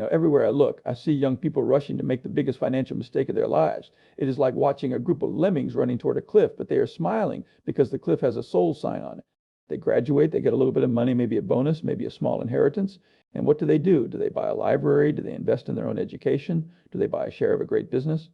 Everywhere I look, I see young people rushing to make the biggest financial mistake of their lives. It is like watching a group of lemmings running toward a cliff, but they are smiling because the cliff has a soul sign on it. They graduate, they get a little bit of money, maybe a bonus, maybe a small inheritance. And what do? Do they buy a library? Do they invest in their own education? Do they buy a share of a great business?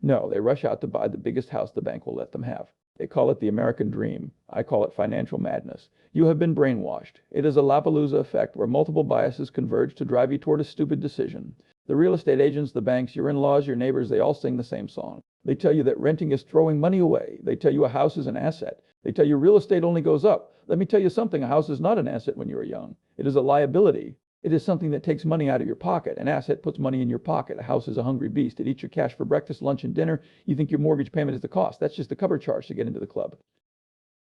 No, they rush out to buy the biggest house the bank will let them have. They call it the American dream. I call it financial madness. You have been brainwashed. It is a Lapalooza effect where multiple biases converge to drive you toward a stupid decision. The real estate agents, the banks, your in-laws, your neighbors, they all sing the same song. They tell you that renting is throwing money away. They tell you a house is an asset. They tell you real estate only goes up. Let me tell you something, a house is not an asset when you are young. It is a liability. It is something that takes money out of your pocket. An asset puts money in your pocket. A house is a hungry beast. It eats your cash for breakfast, lunch, and dinner. You think your mortgage payment is the cost. That's just the cover charge to get into the club.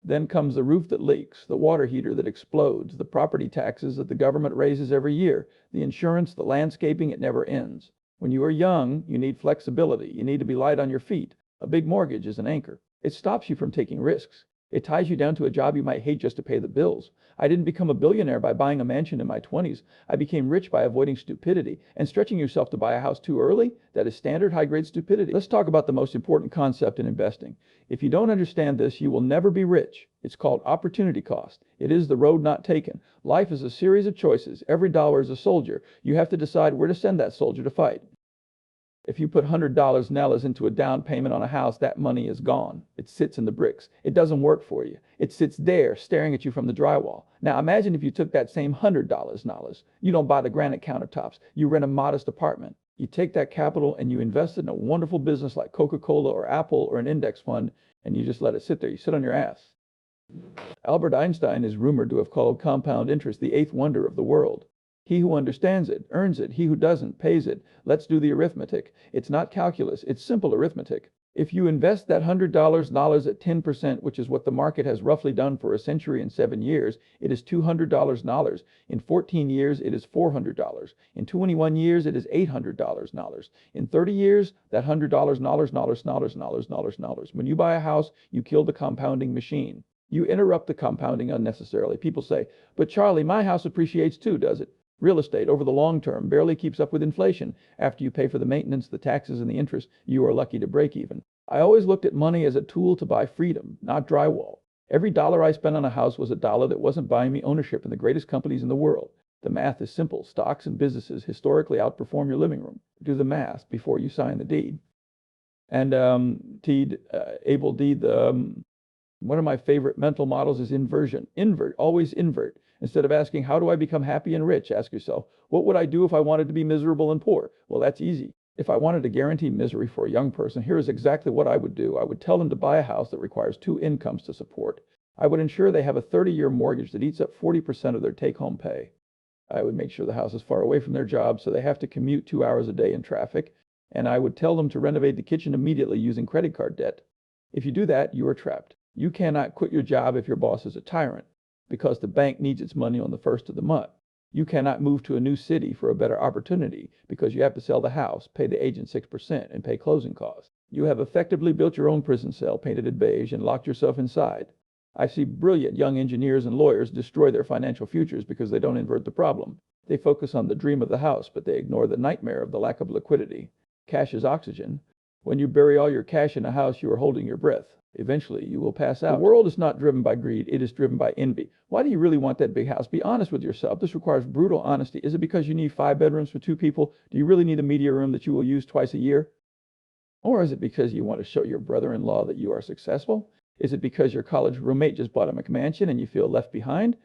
Then comes the roof that leaks, the water heater that explodes, the property taxes that the government raises every year, the insurance, the landscaping, it never ends. When you are young, you need flexibility. You need to be light on your feet. A big mortgage is an anchor. It stops you from taking risks. It ties you down to a job you might hate just to pay the bills. I didn't become a billionaire by buying a mansion in my 20s. I became rich by avoiding stupidity. And stretching yourself to buy a house too early, that is standard high-grade stupidity. Let's talk about the most important concept in investing. If you don't understand this, you will never be rich. It's called opportunity cost. It is the road not taken. Life is a series of choices. Every dollar is a soldier. You have to decide where to send that soldier to fight. If you put $100 Nellas into a down payment on a house, that money is gone. It sits in the bricks. It doesn't work for you. It sits there staring at you from the drywall. Now imagine if you took that same $100 Nellas. You don't buy the granite countertops. You rent a modest apartment. You take that capital and you invest it in a wonderful business like Coca-Cola or Apple or an index fund, and you just let it sit there. You sit on your ass. Albert Einstein is rumored to have called compound interest the eighth wonder of the world. He who understands it, earns it. He who doesn't, pays it. Let's do the arithmetic. It's not calculus. It's simple arithmetic. If you invest that $100 at 10%, which is what the market has roughly done for a century and 7 years, it is $200. In 14 years, it is $400. In 21 years, it is $800. In 30 years, that $100. When you buy a house, you kill the compounding machine. You interrupt the compounding unnecessarily. People say, but Charlie, my house appreciates too, does it? Real estate, over the long term, barely keeps up with inflation. After you pay for the maintenance, the taxes, and the interest, you are lucky to break even. I always looked at money as a tool to buy freedom, not drywall. Every dollar I spent on a house was a dollar that wasn't buying me ownership in the greatest companies in the world. The math is simple. Stocks and businesses historically outperform your living room. Do the math before you sign the deed. And Abel Deed, one of my favorite mental models is inversion. Invert, always invert. Instead of asking, how do I become happy and rich? Ask yourself, what would I do if I wanted to be miserable and poor? Well, that's easy. If I wanted to guarantee misery for a young person, here is exactly what I would do. I would tell them to buy a house that requires 2 incomes to support. I would ensure they have a 30-year mortgage that eats up 40% of their take-home pay. I would make sure the house is far away from their job so they have to commute 2 hours a day in traffic. And I would tell them to renovate the kitchen immediately using credit card debt. If you do that, you are trapped. You cannot quit your job if your boss is a tyrant, because the bank needs its money on the first of the month. You cannot move to a new city for a better opportunity because you have to sell the house, pay the agent 6%, and pay closing costs. You have effectively built your own prison cell, painted it beige, and locked yourself inside. I see brilliant young engineers and lawyers destroy their financial futures because they don't invert the problem. They focus on the dream of the house, but they ignore the nightmare of the lack of liquidity. Cash is oxygen. When you bury all your cash in a house, you are holding your breath. Eventually, you will pass out. The world is not driven by greed. It is driven by envy. Why do you really want that big house? Be honest with yourself. This requires brutal honesty. Is it because you need 5 bedrooms for 2 people? Do you really need a media room that you will use twice a year? Or is it because you want to show your brother-in-law that you are successful? Is it because your college roommate just bought a McMansion and you feel left behind?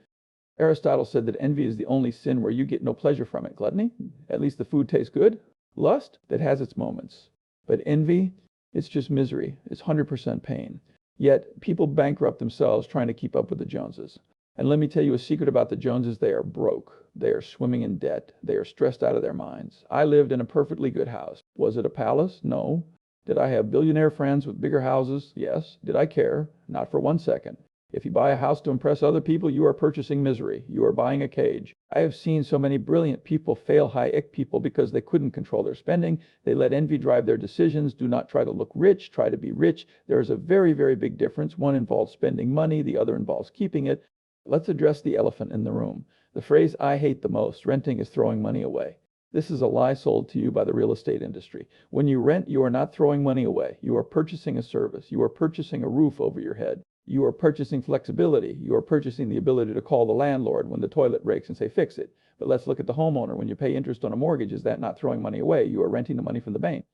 Aristotle said that envy is the only sin where you get no pleasure from it. Gluttony? At least the food tastes good. Lust? That has its moments. But envy? It's just misery. It's 100% pain. Yet, people bankrupt themselves trying to keep up with the Joneses. And let me tell you a secret about the Joneses. They are broke. They are swimming in debt. They are stressed out of their minds. I lived in a perfectly good house. Was it a palace? No. Did I have billionaire friends with bigger houses? Yes. Did I care? Not for 1 second. If you buy a house to impress other people, you are purchasing misery. You are buying a cage. I have seen so many brilliant people fail high-IQ people because they couldn't control their spending. They let envy drive their decisions. Do not try to look rich. Try to be rich. There is a very, very big difference. One involves spending money. The other involves keeping it. Let's address the elephant in the room. The phrase I hate the most, renting is throwing money away. This is a lie sold to you by the real estate industry. When you rent, you are not throwing money away. You are purchasing a service. You are purchasing a roof over your head. You are purchasing flexibility. You are purchasing the ability to call the landlord when the toilet breaks and say, fix it. But let's look at the homeowner. When you pay interest on a mortgage, is that not throwing money away? You are renting the money from the bank.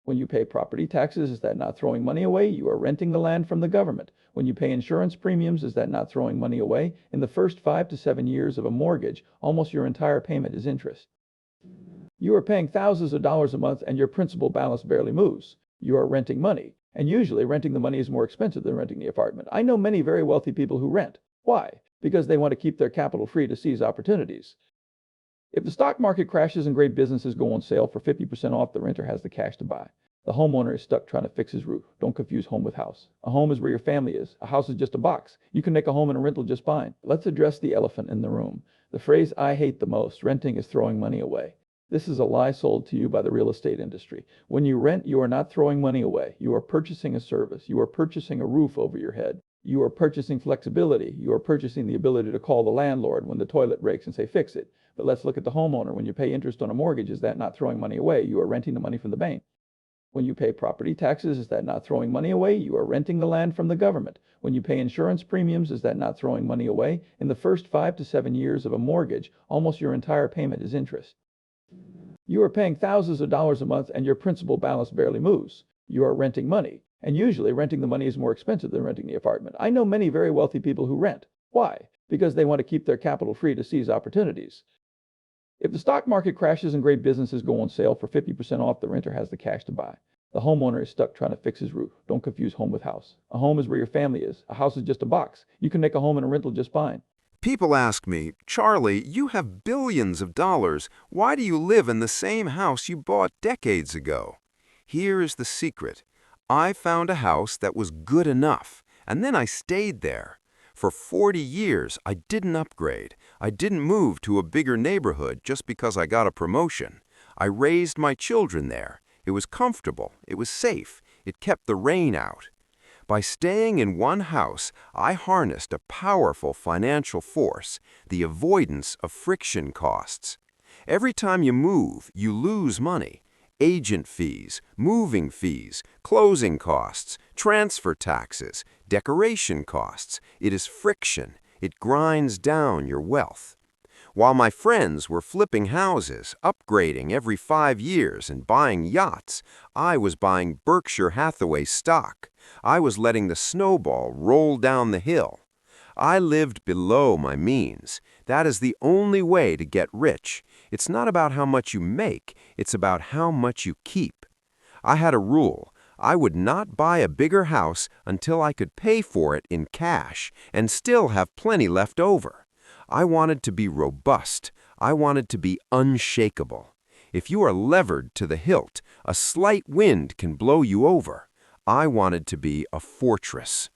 When you pay property taxes, is that not throwing money away? You are renting the land from the government. When you pay insurance premiums, is that not throwing money away? In the first 5 to 7 years of a mortgage, almost your entire payment is interest. You are paying thousands of dollars a month and your principal balance barely moves. You are renting money, and usually renting the money is more expensive than renting the apartment. I know many very wealthy people who rent. Why? Because they want to keep their capital free to seize opportunities. If the stock market crashes and great businesses go on sale for 50% off, the renter has the cash to buy. The homeowner is stuck trying to fix his roof. Don't confuse home with house. A home is where your family is. A house is just a box. You can make a home and a rental just fine. Let's address the elephant in the room. The phrase I hate the most, renting is throwing money away. This is a lie sold to you by the real estate industry. When you rent, you are not throwing money away. You are purchasing a service. You are purchasing a roof over your head. You are purchasing flexibility. You are purchasing the ability to call the landlord when the toilet breaks and say, fix it. But let's look at the homeowner. When you pay interest on a mortgage, is that not throwing money away? You are renting the money from the bank. When you pay property taxes, is that not throwing money away? You are renting the land from the government. When you pay insurance premiums, is that not throwing money away? In the first 5 to 7 years of a mortgage, almost your entire payment is interest. You are paying thousands of dollars a month and your principal balance barely moves. You are renting money, and usually renting the money is more expensive than renting the apartment. I know many very wealthy people who rent. Why? Because they want to keep their capital free to seize opportunities. If the stock market crashes and great businesses go on sale for 50% off, the renter has the cash to buy. The homeowner is stuck trying to fix his roof. Don't confuse home with house. A home is where your family is. A house is just a box. You can make a home and a rental just fine. People ask me, Charlie, you have billions of dollars. Why do you live in the same house you bought decades ago? Here is the secret. I found a house that was good enough, and then I stayed there. For 40 years, I didn't upgrade. I didn't move to a bigger neighborhood just because I got a promotion. I raised my children there. It was comfortable. It was safe. It kept the rain out. By staying in one house, I harnessed a powerful financial force, the avoidance of friction costs. Every time you move, you lose money. Agent fees, moving fees, closing costs, transfer taxes, decoration costs. It is friction. It grinds down your wealth. While my friends were flipping houses, upgrading every 5 years and buying yachts, I was buying Berkshire Hathaway stock. I was letting the snowball roll down the hill. I lived below my means. That is the only way to get rich. It's not about how much you make, it's about how much you keep. I had a rule. I would not buy a bigger house until I could pay for it in cash and still have plenty left over. I wanted to be robust. I wanted to be unshakable. If you are levered to the hilt, a slight wind can blow you over. I wanted to be a fortress.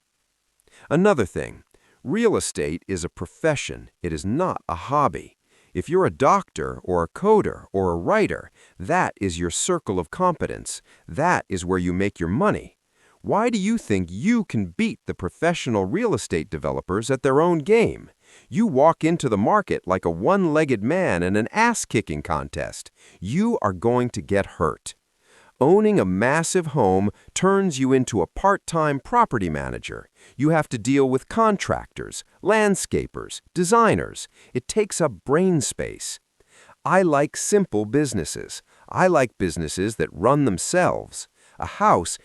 Another thing, real estate is a profession. It is not a hobby. If you're a doctor or a coder or a writer, that is your circle of competence. That is where you make your money. Why do you think you can beat the professional real estate developers at their own game? You walk into the market like a one-legged man in an ass-kicking contest. You are going to get hurt. Owning a massive home turns you into a part-time property manager. You have to deal with contractors, landscapers, designers. It takes up brain space. I like simple businesses. I like businesses that run themselves. A house